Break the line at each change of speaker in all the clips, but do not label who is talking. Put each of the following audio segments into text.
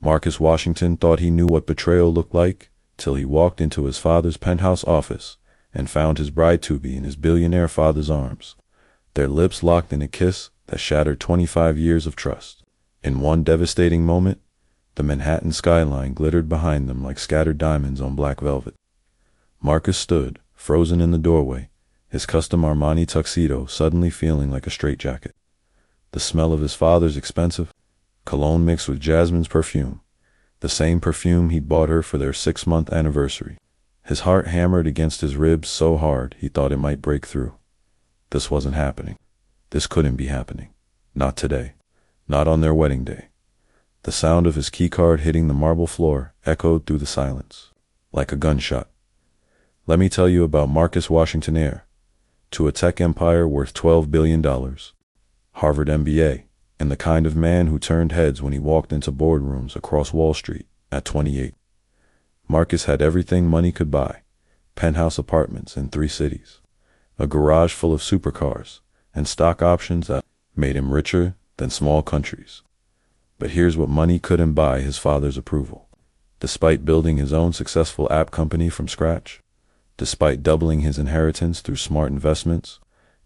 Marcus Washington thought he knew what betrayal looked like, till he walked into his father's penthouse office and found his bride-to-be in his billionaire father's arms, their lips locked in a kiss that shattered 25 years of trust. In one devastating moment, the Manhattan skyline glittered behind them like scattered diamonds on black velvet. Marcus stood, frozen in the doorway, his custom Armani tuxedo suddenly feeling like a straitjacket. The smell of his father's expensive cologne mixed with Jasmine's perfume, the same perfume he'd bought her for their 6-month anniversary. His heart hammered against his ribs so hard he thought it might break through. This wasn't happening. This couldn't be happening. Not today. Not on their wedding day. The sound of his keycard hitting the marble floor echoed through the silence, like a gunshot. Let me tell you about Marcus Washington, heir to a tech empire worth $12 billion, Harvard MBA, and the kind of man who turned heads when he walked into boardrooms across Wall Street at 28. Marcus had everything money could buy: penthouse apartments in 3 cities, a garage full of supercars, and stock options that made him richer than small countries. But here's what money couldn't buy: his father's approval. Despite building his own successful app company from scratch, despite doubling his inheritance through smart investments,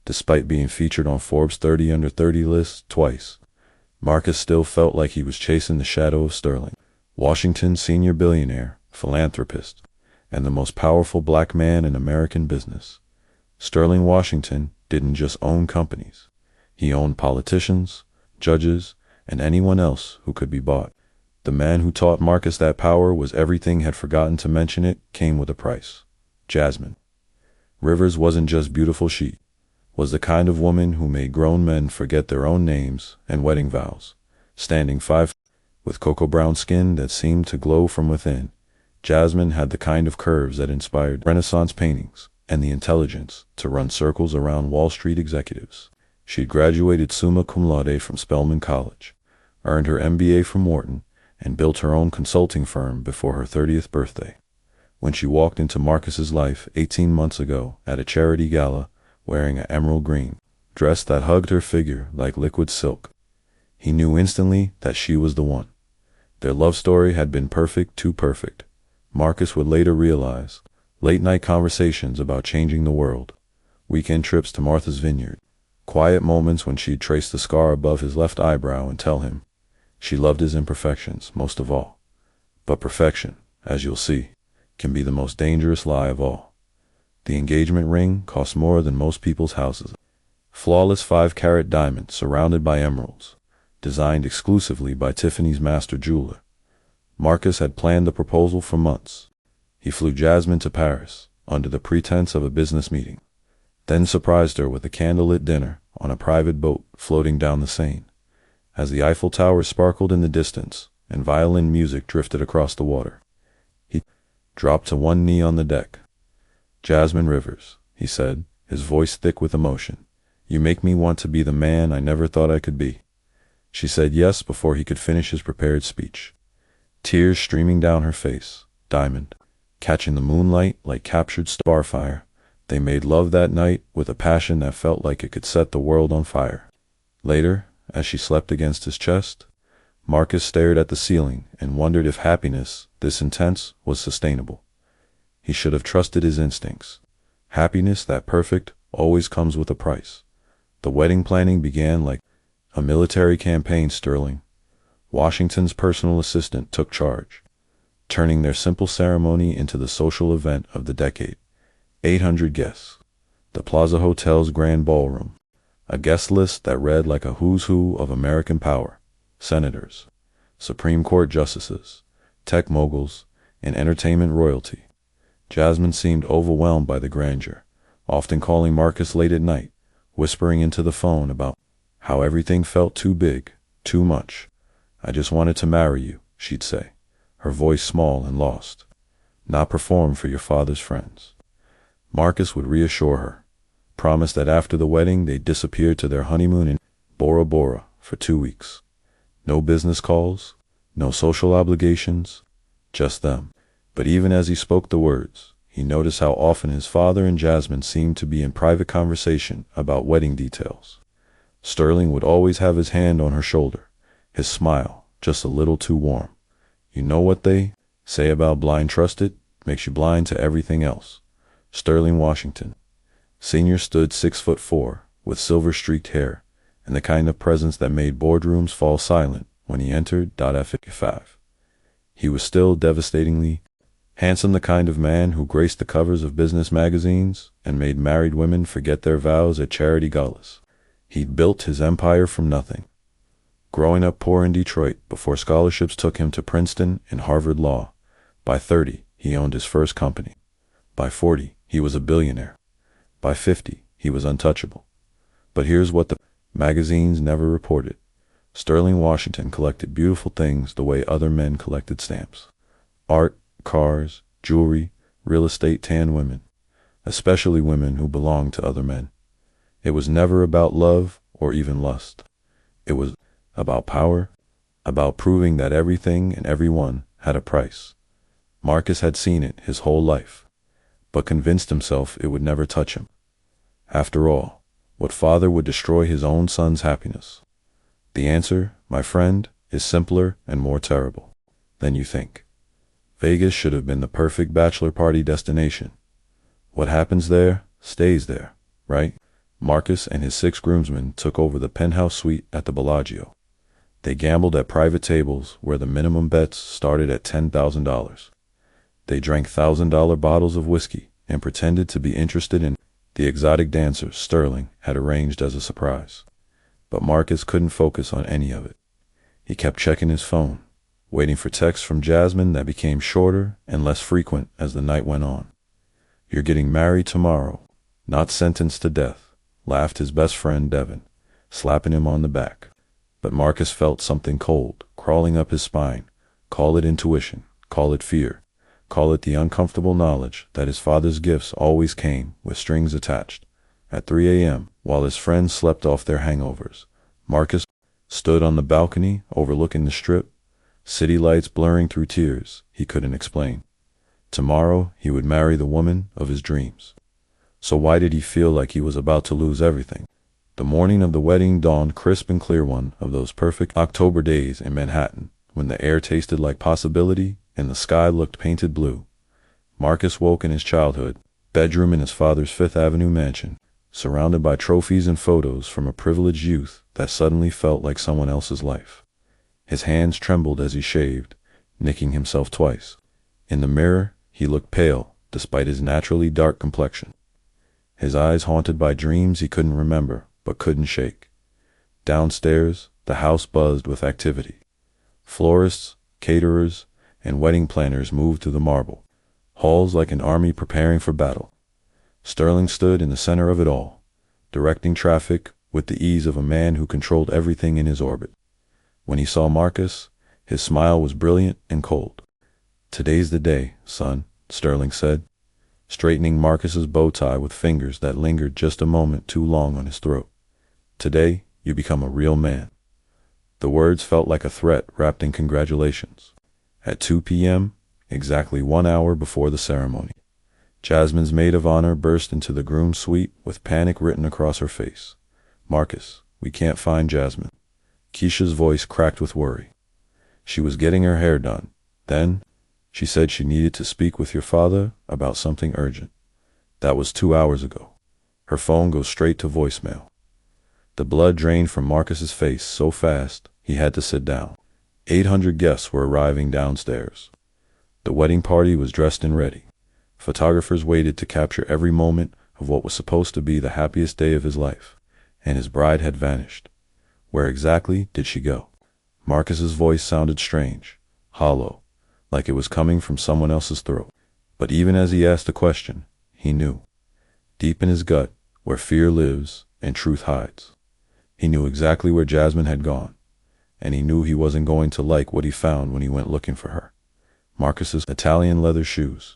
despite being featured on Forbes 30 Under 30 lists twice, Marcus still felt like he was chasing the shadow of Sterling Washington, senior billionaire, philanthropist, and the most powerful black man in American business. Sterling Washington didn't just own companies. He owned politicians, judges, and anyone else who could be bought. The man who taught Marcus that power was everything had forgotten to mention it came with a price. Jasmine Rivers wasn't just beautiful, she was the kind of woman who made grown men forget their own names and wedding vows. Standing 5 with cocoa brown skin that seemed to glow from within, Jasmine had the kind of curves that inspired Renaissance paintings and the intelligence to run circles around Wall Street executives. She'd graduated summa cum laude from Spelman College, earned her MBA from Wharton, and built her own consulting firm before her 30th birthday. When she walked into Marcus's life 18 months ago at a charity gala wearing an emerald green dress that hugged her figure like liquid silk, he knew instantly that she was the one. Their love story had been perfect, too perfect. Marcus would later realize. Late-night conversations about changing the world, weekend trips to Martha's Vineyard, quiet moments when she'd trace the scar above his left eyebrow and tell him she loved his imperfections most of all. But perfection, as you'll see, can be the most dangerous lie of all. The engagement ring cost more than most people's houses. Flawless 5-carat diamond surrounded by emeralds, designed exclusively by Tiffany's master jeweler. Marcus had planned the proposal for months. He flew Jasmine to Paris under the pretense of a business meeting, then surprised her with a candlelit dinner on a private boat floating down the Seine. As the Eiffel Tower sparkled in the distance and violin music drifted across the water, he dropped to one knee on the deck. "Jasmine Rivers," he said, his voice thick with emotion, "you make me want to be the man I never thought I could be." She said yes before he could finish his prepared speech, tears streaming down her face. Diamond, catching the moonlight like captured starfire, they made love that night with a passion that felt like it could set the world on fire. Later, as she slept against his chest, Marcus stared at the ceiling and wondered if happiness this intense was sustainable. He should have trusted his instincts. Happiness that perfect always comes with a price. The wedding planning began like a military campaign. Sterling Washington's personal assistant took charge, turning their simple ceremony into the social event of the decade. 800 guests, the Plaza Hotel's grand ballroom, a guest list that read like a who's who of American power: senators, Supreme Court justices, tech moguls, and entertainment royalty. Jasmine seemed overwhelmed by the grandeur, often calling Marcus late at night, whispering into the phone about how everything felt too big, too much. "I just wanted to marry you," she'd say, her voice small and lost, "not perform for your father's friends." Marcus would reassure her, promise that after the wedding they'd disappear to their honeymoon in Bora Bora for 2 weeks. No business calls, no social obligations, just them. But even as he spoke the words, he noticed how often his father and Jasmine seemed to be in private conversation about wedding details. Sterling would always have his hand on her shoulder, his smile just a little too warm. You know what they say about blind trusted? Makes you blind to everything else. Sterling Washington. Sr. stood 6'4", with silver-streaked hair, and the kind of presence that made boardrooms fall silent when he entered. At 55. He was still devastatingly handsome, the kind of man who graced the covers of business magazines and made married women forget their vows at charity galas. He'd built his empire from nothing. Growing up poor in Detroit before scholarships took him to Princeton and Harvard Law. By 30, he owned his first company. By 40, he was a billionaire. By 50, he was untouchable. But here's what the magazines never reported. Sterling Washington collected beautiful things the way other men collected stamps. Art, cars, jewelry, real estate, tan women. Especially women who belonged to other men. It was never about love or even lust. It was about power, about proving that everything and everyone had a price. Marcus had seen it his whole life, but convinced himself it would never touch him. After all, what father would destroy his own son's happiness? The answer, my friend, is simpler and more terrible than you think. Vegas should have been the perfect bachelor party destination. What happens there, stays there, right? Marcus and his 6 groomsmen took over the penthouse suite at the Bellagio. They gambled at private tables where the minimum bets started at $10,000. They drank $1,000 bottles of whiskey and pretended to be interested in the exotic dancers Sterling had arranged as a surprise. But Marcus couldn't focus on any of it. He kept checking his phone, waiting for texts from Jasmine that became shorter and less frequent as the night went on. "You're getting married tomorrow, not sentenced to death," laughed his best friend Devin, slapping him on the back. But Marcus felt something cold crawling up his spine. Call it intuition, call it fear, call it the uncomfortable knowledge that his father's gifts always came with strings attached. At 3 a.m., while his friends slept off their hangovers, Marcus stood on the balcony overlooking the strip, city lights blurring through tears he couldn't explain. Tomorrow he would marry the woman of his dreams. So why did he feel like he was about to lose everything? The morning of the wedding dawned crisp and clear, one of those perfect October days in Manhattan, when the air tasted like possibility and the sky looked painted blue. Marcus woke in his childhood bedroom in his father's Fifth Avenue mansion, surrounded by trophies and photos from a privileged youth that suddenly felt like someone else's life. His hands trembled as he shaved, nicking himself twice. In the mirror, he looked pale, despite his naturally dark complexion. His eyes haunted by dreams he couldn't remember, but couldn't shake. Downstairs, the house buzzed with activity. Florists, caterers, and wedding planners moved through the marble halls like an army preparing for battle. Sterling stood in the center of it all, directing traffic with the ease of a man who controlled everything in his orbit. When he saw Marcus, his smile was brilliant and cold. "Today's the day, son," Sterling said, straightening Marcus's bow tie with fingers that lingered just a moment too long on his throat. "Today, you become a real man." The words felt like a threat wrapped in congratulations. At 2 p.m., exactly 1 hour before the ceremony, Jasmine's maid of honor burst into the groom's suite with panic written across her face. "Marcus, we can't find Jasmine." Keisha's voice cracked with worry. "She was getting her hair done. Then, she said she needed to speak with your father about something urgent. That was 2 hours ago. Her phone goes straight to voicemail." The blood drained from Marcus's face so fast he had to sit down. 800 guests were arriving downstairs. The wedding party was dressed and ready. Photographers waited to capture every moment of what was supposed to be the happiest day of his life, and his bride had vanished. Where exactly did she go? Marcus's voice sounded strange, hollow, like it was coming from someone else's throat. But even as he asked the question, he knew. Deep in his gut, where fear lives and truth hides. He knew exactly where Jasmine had gone, and he knew he wasn't going to like what he found when he went looking for her. Marcus's Italian leather shoes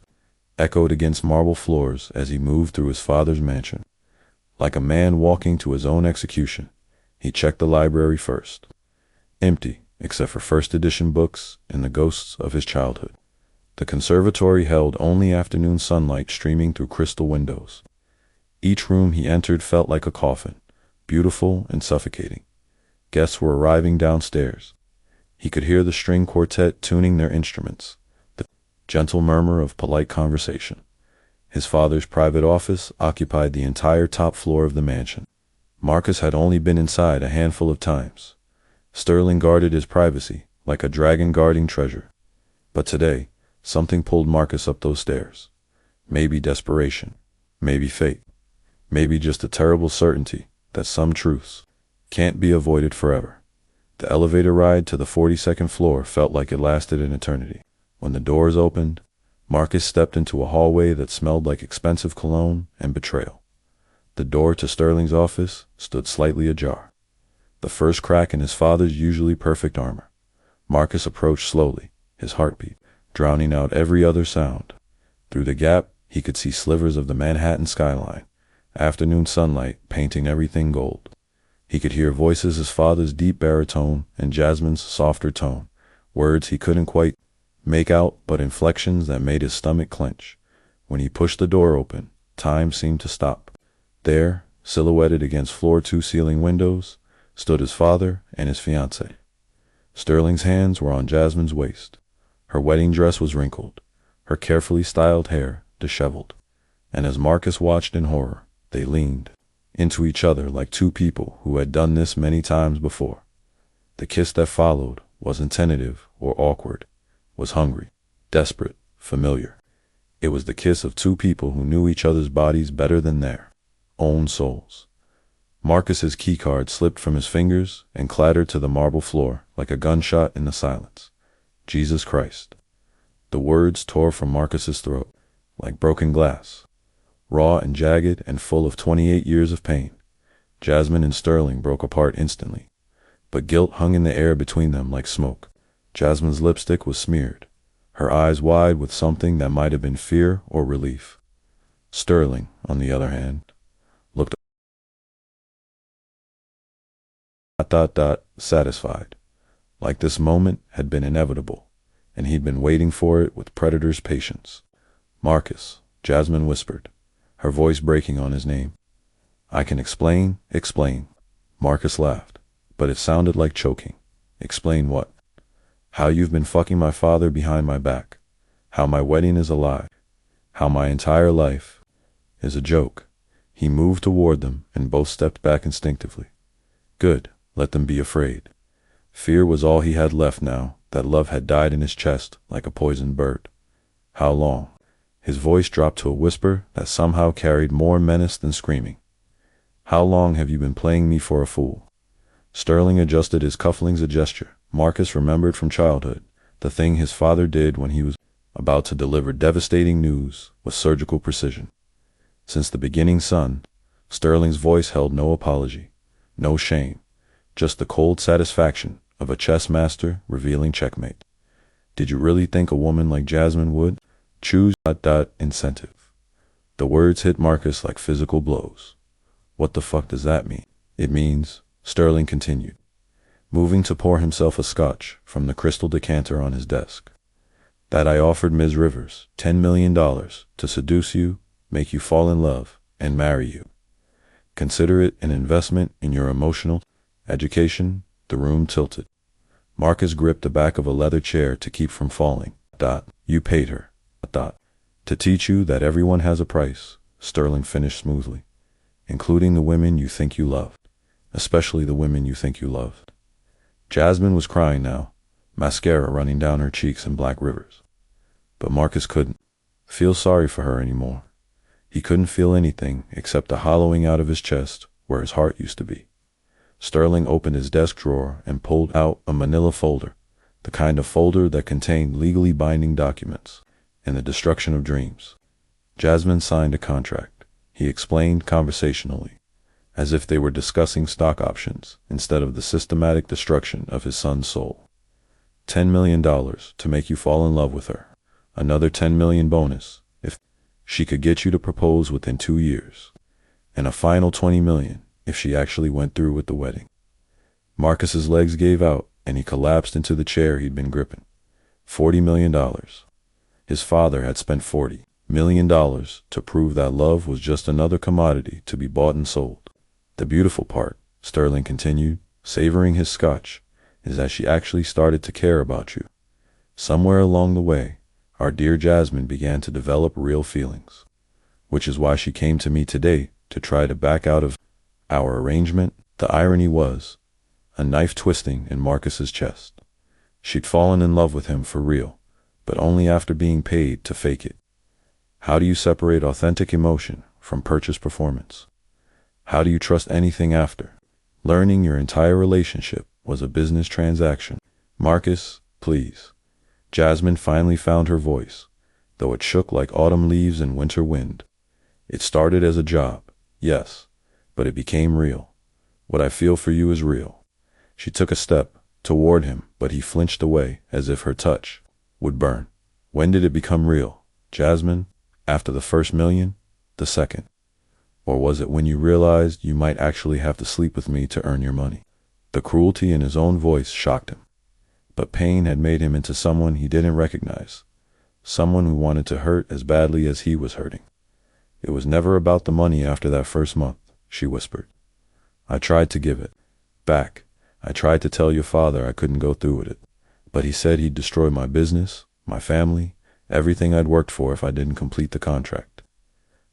echoed against marble floors as he moved through his father's mansion. Like a man walking to his own execution, he checked the library first. Empty, except for first edition books and the ghosts of his childhood. The conservatory held only afternoon sunlight streaming through crystal windows. Each room he entered felt like a coffin, beautiful and suffocating. Guests were arriving downstairs. He could hear the string quartet tuning their instruments, the gentle murmur of polite conversation. His father's private office occupied the entire top floor of the mansion. Marcus had only been inside a handful of times. Sterling guarded his privacy like a dragon guarding treasure. But today, something pulled Marcus up those stairs. Maybe desperation, maybe fate, maybe just a terrible certainty that some truths can't be avoided forever. The elevator ride to the 42nd floor felt like it lasted an eternity. When the doors opened, Marcus stepped into a hallway that smelled like expensive cologne and betrayal. The door to Sterling's office stood slightly ajar, the first crack in his father's usually perfect armor. Marcus approached slowly, his heartbeat drowning out every other sound. Through the gap, he could see slivers of the Manhattan skyline, afternoon sunlight painting everything gold. He could hear voices, his father's deep baritone and Jasmine's softer tone, words he couldn't quite make out but inflections that made his stomach clench. When he pushed the door open, time seemed to stop. There, silhouetted against floor-to-ceiling windows, stood his father and his fiancée. Sterling's hands were on Jasmine's waist. Her wedding dress was wrinkled, her carefully styled hair disheveled, and as Marcus watched in horror, they leaned into each other like two people who had done this many times before. The kiss that followed wasn't tentative or awkward, was hungry, desperate, familiar. It was the kiss of two people who knew each other's bodies better than their own souls. Marcus's keycard slipped from his fingers and clattered to the marble floor like a gunshot in the silence. Jesus Christ. The words tore from Marcus's throat like broken glass, raw and jagged and full of 28 years of pain. Jasmine and Sterling broke apart instantly, but guilt hung in the air between them like smoke. Jasmine's lipstick was smeared, her eyes wide with something that might have been fear or relief. Sterling, on the other hand, looked satisfied, like this moment had been inevitable, and he'd been waiting for it with predator's patience. Marcus, Jasmine whispered, her voice breaking on his name. I can explain. Marcus laughed, but it sounded like choking. Explain what? How you've been fucking my father behind my back. How my wedding is a lie. How my entire life is a joke. He moved toward them, and both stepped back instinctively. Good, let them be afraid. Fear was all he had left now that love had died in his chest like a poisoned bird. How long? His voice dropped to a whisper that somehow carried more menace than screaming. How long have you been playing me for a fool? Sterling adjusted his cufflinks, a gesture Marcus remembered from childhood, the thing his father did when he was about to deliver devastating news with surgical precision. Since the beginning, son, Sterling's voice held no apology, no shame, just the cold satisfaction of a chess master revealing checkmate. Did you really think a woman like Jasmine would choose incentive? The words hit Marcus like physical blows. What the fuck does that mean? It means, Sterling continued, moving to pour himself a scotch from the crystal decanter on his desk, that I offered Ms. Rivers $10 million to seduce you, make you fall in love, and marry you. Consider it an investment in your emotional education. The room tilted. Marcus gripped the back of a leather chair to keep from falling. You paid her. To teach you that everyone has a price, Sterling finished smoothly, including the women you think you loved, especially the women you think you loved. Jasmine was crying now, mascara running down her cheeks in black rivers. But Marcus couldn't feel sorry for her anymore. He couldn't feel anything except the hollowing out of his chest where his heart used to be. Sterling opened his desk drawer and pulled out a manila folder, the kind of folder that contained legally binding documents and the destruction of dreams. Jasmine signed a contract, he explained conversationally, as if they were discussing stock options instead of the systematic destruction of his son's soul. $10 million to make you fall in love with her. Another $10 million bonus if she could get you to propose within 2 years. And a final $20 million if she actually went through with the wedding. Marcus's legs gave out and he collapsed into the chair he'd been gripping. $40 million. His father had spent $40 million to prove that love was just another commodity to be bought and sold. The beautiful part, Sterling continued, savoring his scotch, is that she actually started to care about you. Somewhere along the way, our dear Jasmine began to develop real feelings, which is why she came to me today to try to back out of our arrangement. The irony was, a knife twisting in Marcus's chest. She'd fallen in love with him for real, but only after being paid to fake it. How do you separate authentic emotion from purchased performance? How do you trust anything after learning your entire relationship was a business transaction? Marcus, please. Jasmine finally found her voice, though it shook like autumn leaves in winter wind. It started as a job, yes, but it became real. What I feel for you is real. She took a step toward him, but he flinched away as if her touch would burn. When did it become real, Jasmine? After the first million? The second? Or was it when you realized you might actually have to sleep with me to earn your money? The cruelty in his own voice shocked him. But pain had made him into someone he didn't recognize, someone who wanted to hurt as badly as he was hurting. It was never about the money after that first month, she whispered. I tried to give it back. I tried to tell your father I couldn't go through with it, but he said he'd destroy my business, my family, everything I'd worked for if I didn't complete the contract.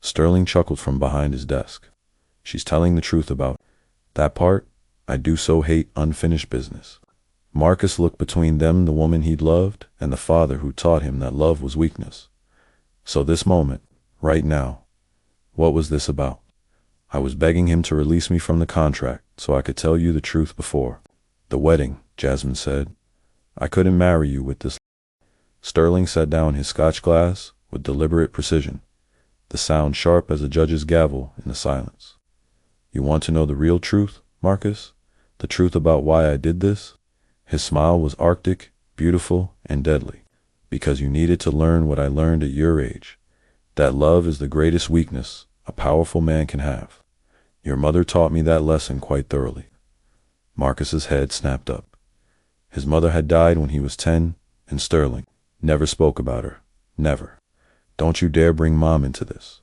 Sterling chuckled from behind his desk. She's telling the truth about that part. I do so hate unfinished business. Marcus looked between them, the woman he'd loved, and the father who taught him that love was weakness. So this moment, right now, what was this about? I was begging him to release me from the contract so I could tell you the truth before the wedding, Jasmine said. I couldn't marry you with this. Sterling set down his scotch glass with deliberate precision, the sound sharp as a judge's gavel in the silence. You want to know the real truth, Marcus? The truth about why I did this? His smile was arctic, beautiful, and deadly. Because you needed to learn what I learned at your age, that love is the greatest weakness a powerful man can have. Your mother taught me that lesson quite thoroughly. Marcus's head snapped up. His mother had died when he was 10, and Sterling never spoke about her. Never. Don't you dare bring Mom into this.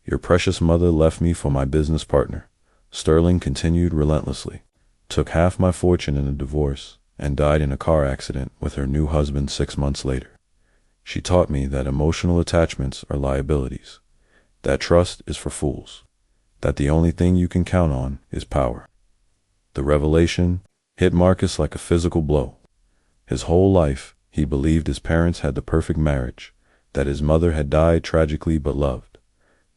Your precious mother left me for my business partner, Sterling continued relentlessly, took half my fortune in a divorce, and died in a car accident with her new husband 6 months later. She taught me that emotional attachments are liabilities, that trust is for fools, that the only thing you can count on is power. The revelation hit Marcus like a physical blow. His whole life, he believed his parents had the perfect marriage, that his mother had died tragically but loved.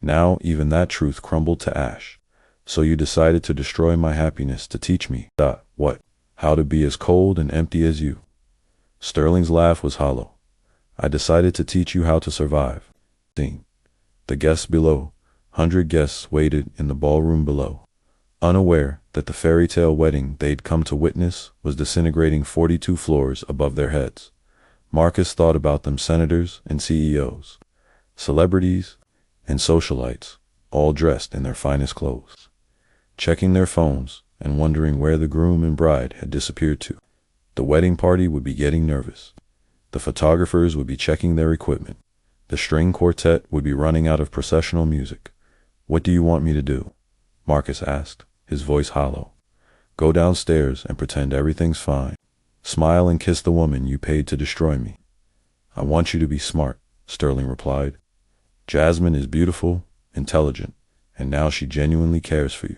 Now even that truth crumbled to ash. So you decided to destroy my happiness to teach me, what? How to be as cold and empty as you. Sterling's laugh was hollow. I decided to teach you how to survive. Scene. The guests below, 100 guests waited in the ballroom below, unaware that the fairy tale wedding they'd come to witness was disintegrating 42 floors above their heads. Marcus thought about them, senators and CEOs, celebrities and socialites, all dressed in their finest clothes, checking their phones and wondering where the groom and bride had disappeared to. The wedding party would be getting nervous. The photographers would be checking their equipment. The string quartet would be running out of processional music. What do you want me to do? Marcus asked, his voice hollow. Go downstairs and pretend everything's fine. Smile and kiss the woman you paid to destroy me. I want you to be smart, Sterling replied. Jasmine is beautiful, intelligent, and now she genuinely cares for you.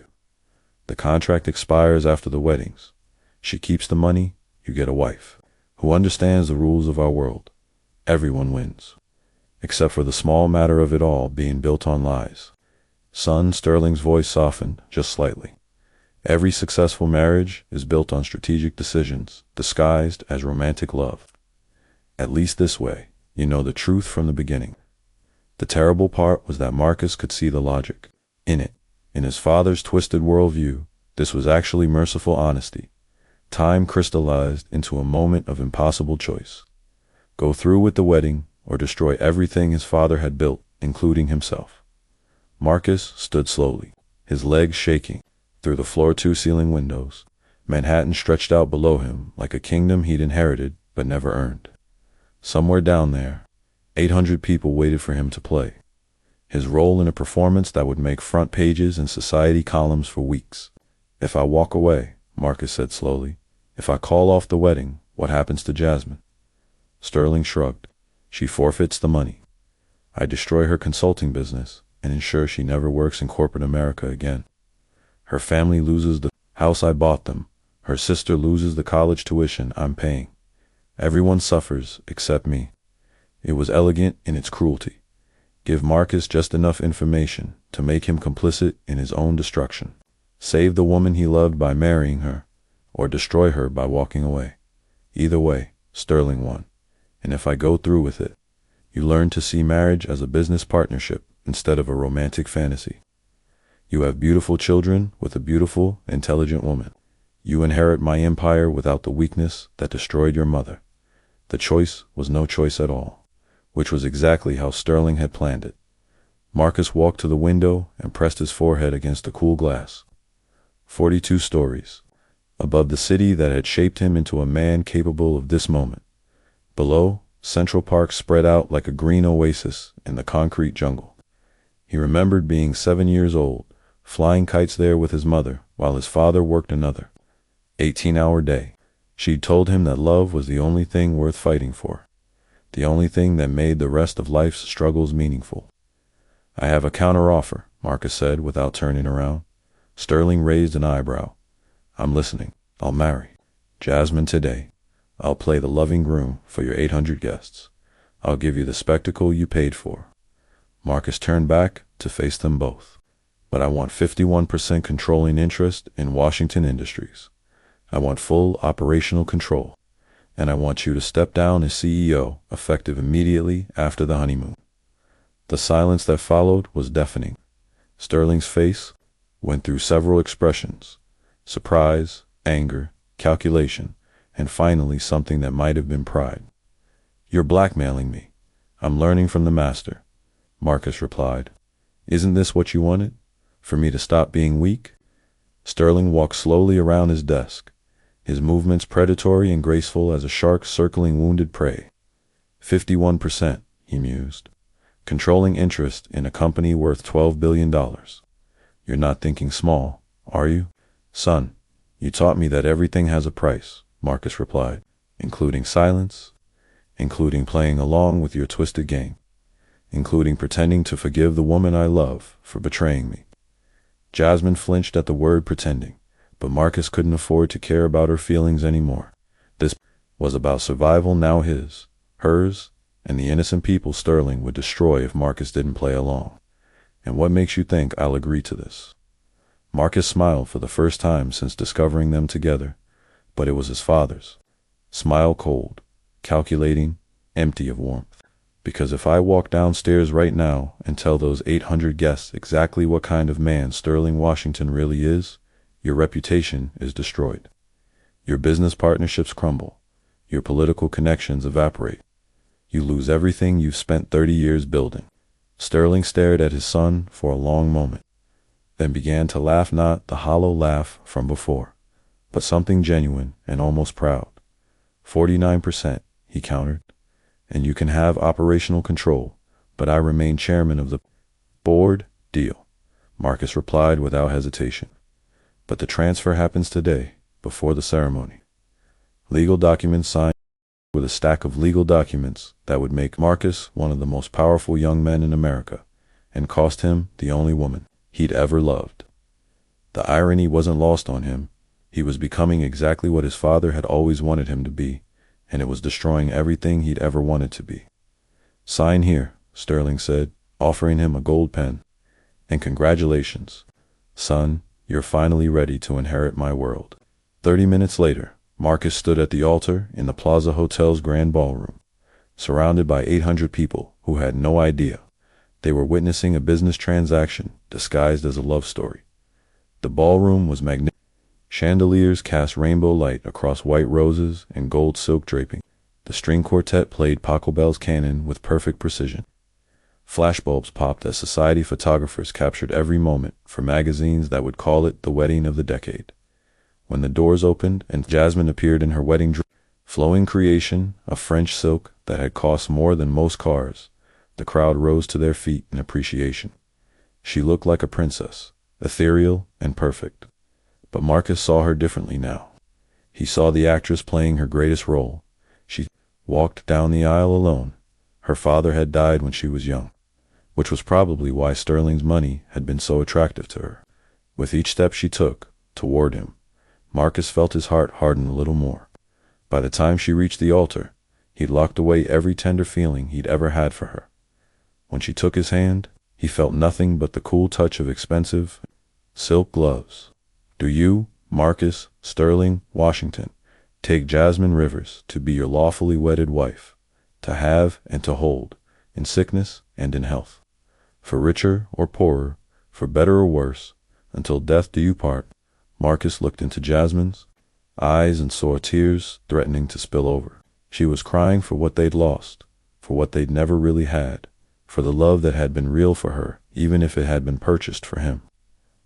The contract expires after the weddings. She keeps the money, you get a wife who understands the rules of our world. Everyone wins, except for the small matter of it all being built on lies. Son, Sterling's voice softened just slightly. Every successful marriage is built on strategic decisions, disguised as romantic love. At least this way, you know the truth from the beginning. The terrible part was that Marcus could see the logic in it. In his father's twisted worldview, this was actually merciful honesty. Time crystallized into a moment of impossible choice. Go through with the wedding or destroy everything his father had built, including himself. Marcus stood slowly, his legs shaking, through the floor-to-ceiling windows. Manhattan stretched out below him like a kingdom he'd inherited but never earned. Somewhere down there, 800 people waited for him to play. His role in a performance that would make front pages and society columns for weeks. If I walk away, Marcus said slowly, If I call off the wedding, what happens to Jasmine? Sterling shrugged. She forfeits the money. I destroy her consulting business and ensure she never works in corporate America again. Her family loses the house I bought them. Her sister loses the college tuition I'm paying. Everyone suffers except me. It was elegant in its cruelty. Give Marcus just enough information to make him complicit in his own destruction. Save the woman he loved by marrying her, or destroy her by walking away. Either way, Sterling won. And if I go through with it, you learn to see marriage as a business partnership instead of a romantic fantasy. You have beautiful children with a beautiful, intelligent woman. You inherit my empire without the weakness that destroyed your mother. The choice was no choice at all, which was exactly how Sterling had planned it. Marcus walked to the window and pressed his forehead against the cool glass. 42 stories, above the city that had shaped him into a man capable of this moment. Below, Central Park spread out like a green oasis in the concrete jungle. He remembered being 7 years old, flying kites there with his mother while his father worked another 18-hour day. She'd told him that love was the only thing worth fighting for, the only thing that made the rest of life's struggles meaningful. I have a counteroffer, Marcus said without turning around. Sterling raised an eyebrow. I'm listening. I'll marry Jasmine today. I'll play the loving groom for your 800 guests. I'll give you the spectacle you paid for. Marcus turned back to face them both. But I want 51% controlling interest in Washington Industries. I want full operational control. And I want you to step down as CEO, effective immediately after the honeymoon. The silence that followed was deafening. Sterling's face went through several expressions: surprise, anger, calculation, and finally something that might have been pride. You're blackmailing me. I'm learning from the master, Marcus replied. Isn't this what you wanted? For me to stop being weak? Sterling walked slowly around his desk, his movements predatory and graceful as a shark circling wounded prey. 51%, he mused. Controlling interest in a company worth $12 billion. You're not thinking small, are you? Son, you taught me that everything has a price, Marcus replied, including silence, including playing along with your twisted game, including pretending to forgive the woman I love for betraying me. Jasmine flinched at the word pretending, but Marcus couldn't afford to care about her feelings anymore. This was about survival, now his, hers, and the innocent people Sterling would destroy if Marcus didn't play along. And what makes you think I'll agree to this? Marcus smiled for the first time since discovering them together, but it was his father's. Smile cold, calculating, empty of warmth. Because if I walk downstairs right now and tell those 800 guests exactly what kind of man Sterling Washington really is, your reputation is destroyed. Your business partnerships crumble. Your political connections evaporate. You lose everything you've spent 30 years building. Sterling stared at his son for a long moment, then began to laugh, not the hollow laugh from before, but something genuine and almost proud. 49%, he countered. And you can have operational control, but I remain chairman of the board. Deal, Marcus replied without hesitation. But the transfer happens today, before the ceremony. Legal documents signed with a stack of legal documents that would make Marcus one of the most powerful young men in America, and cost him the only woman he'd ever loved. The irony wasn't lost on him. He was becoming exactly what his father had always wanted him to be, and it was destroying everything he'd ever wanted to be. Sign here, Sterling said, offering him a gold pen. And congratulations, son, you're finally ready to inherit my world. 30 minutes later, Marcus stood at the altar in the Plaza Hotel's grand ballroom, surrounded by 800 people who had no idea they were witnessing a business transaction disguised as a love story. The ballroom was magnificent. Chandeliers cast rainbow light across white roses and gold silk draping. The string quartet played Pachelbel's canon with perfect precision. Flashbulbs popped as society photographers captured every moment for magazines that would call it the wedding of the decade. When the doors opened and Jasmine appeared in her wedding dress, flowing creation of French silk that had cost more than most cars, the crowd rose to their feet in appreciation. She looked like a princess, ethereal and perfect. But Marcus saw her differently now. He saw the actress playing her greatest role. She walked down the aisle alone. Her father had died when she was young, which was probably why Sterling's money had been so attractive to her. With each step she took toward him, Marcus felt his heart harden a little more. By the time she reached the altar, he'd locked away every tender feeling he'd ever had for her. When she took his hand, he felt nothing but the cool touch of expensive silk gloves. Do you, Marcus Sterling Washington, take Jasmine Rivers to be your lawfully wedded wife, to have and to hold, in sickness and in health, for richer or poorer, for better or worse, until death do you part? Marcus looked into Jasmine's eyes and saw tears threatening to spill over. She was crying for what they'd lost, for what they'd never really had, for the love that had been real for her, even if it had been purchased for him.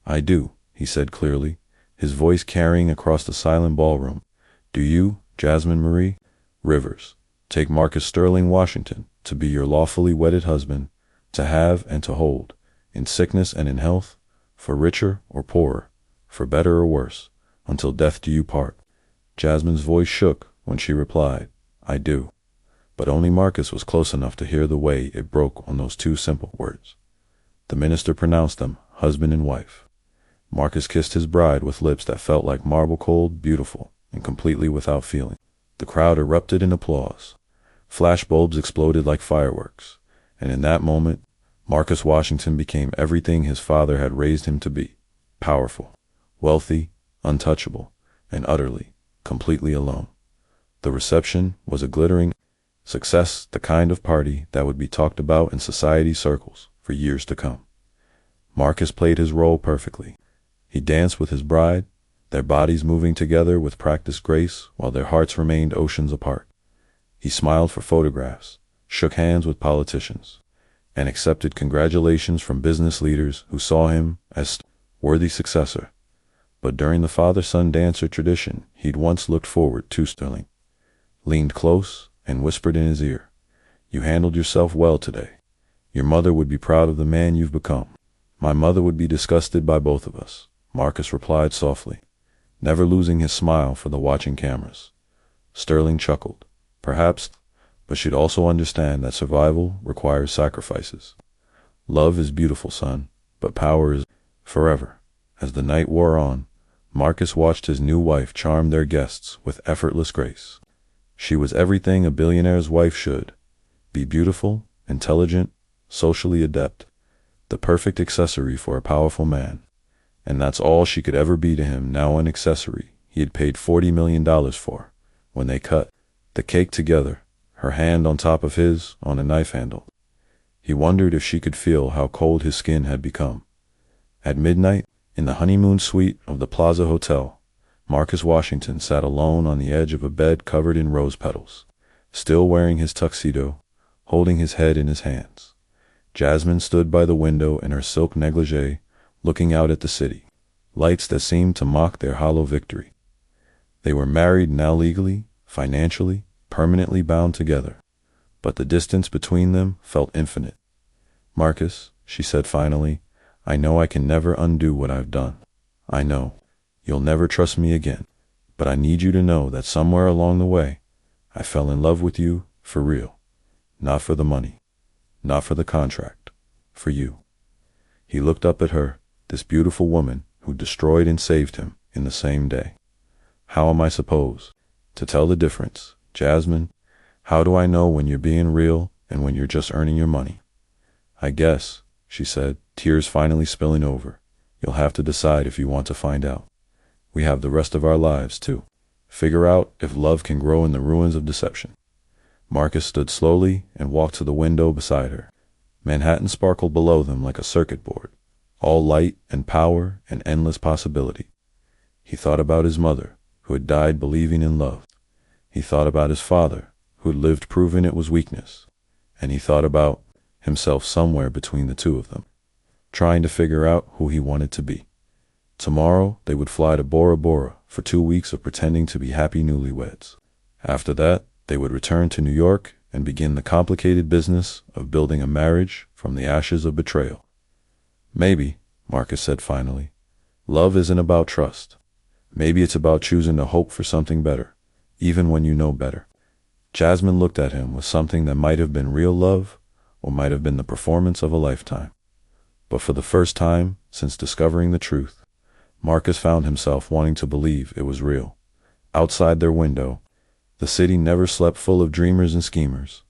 I do, he said clearly, his voice carrying across the silent ballroom. Do you, Jasmine Marie Rivers, take Marcus Sterling Washington to be your lawfully wedded husband, to have and to hold, in sickness and in health, for richer or poorer, for better or worse, until death do you part? Jasmine's voice shook when she replied, I do. But only Marcus was close enough to hear the way it broke on those two simple words. The minister pronounced them husband and wife. Marcus kissed his bride with lips that felt like marble cold, beautiful, and completely without feeling. The crowd erupted in applause. Flash bulbs exploded like fireworks, and in that moment, Marcus Washington became everything his father had raised him to be: powerful, wealthy, untouchable, and utterly, completely alone. The reception was a glittering success, the kind of party that would be talked about in society circles for years to come. Marcus played his role perfectly. He danced with his bride, their bodies moving together with practiced grace while their hearts remained oceans apart. He smiled for photographs, shook hands with politicians, and accepted congratulations from business leaders who saw him as worthy successor. But during the father-son dancer tradition he'd once looked forward to, Sterling leaned close and whispered in his ear, You handled yourself well today. Your mother would be proud of the man you've become. My mother would be disgusted by both of us, Marcus replied softly, never losing his smile for the watching cameras. Sterling chuckled. Perhaps, but she'd also understand that survival requires sacrifices. Love is beautiful, son, but power is forever. As the night wore on, Marcus watched his new wife charm their guests with effortless grace. She was everything a billionaire's wife should be: beautiful, intelligent, socially adept, the perfect accessory for a powerful man. And that's all she could ever be to him, now an accessory he had paid $40 million for. When they cut the cake together, her hand on top of his on a knife handle, he wondered if she could feel how cold his skin had become. At midnight, in the honeymoon suite of the Plaza Hotel, Marcus Washington sat alone on the edge of a bed covered in rose petals, still wearing his tuxedo, holding his head in his hands. Jasmine stood by the window in her silk negligee, looking out at the city, lights that seemed to mock their hollow victory. They were married now, legally, financially, permanently bound together, but the distance between them felt infinite. Marcus, she said finally, I know I can never undo what I've done. I know you'll never trust me again, but I need you to know that somewhere along the way, I fell in love with you for real. Not for the money, not for the contract, for you. He looked up at her, this beautiful woman who destroyed and saved him in the same day. How am I supposed to tell the difference, Jasmine? How do I know when you're being real and when you're just earning your money? I guess, she said, tears finally spilling over, you'll have to decide if you want to find out. We have the rest of our lives, too. Figure out if love can grow in the ruins of deception. Marcus stood slowly and walked to the window beside her. Manhattan sparkled below them like a circuit board, all light and power and endless possibility. He thought about his mother, who had died believing in love. He thought about his father, who had lived proving it was weakness. And he thought about himself somewhere between the two of them, trying to figure out who he wanted to be. Tomorrow they would fly to Bora Bora for 2 weeks of pretending to be happy newlyweds. After that, they would return to New York and begin the complicated business of building a marriage from the ashes of betrayal. Maybe, Marcus said finally, love isn't about trust. Maybe it's about choosing to hope for something better, even when you know better. Jasmine looked at him with something that might have been real love, or might have been the performance of a lifetime. But for the first time, since discovering the truth, Marcus found himself wanting to believe it was real. Outside their window, the city never slept, full of dreamers and schemers.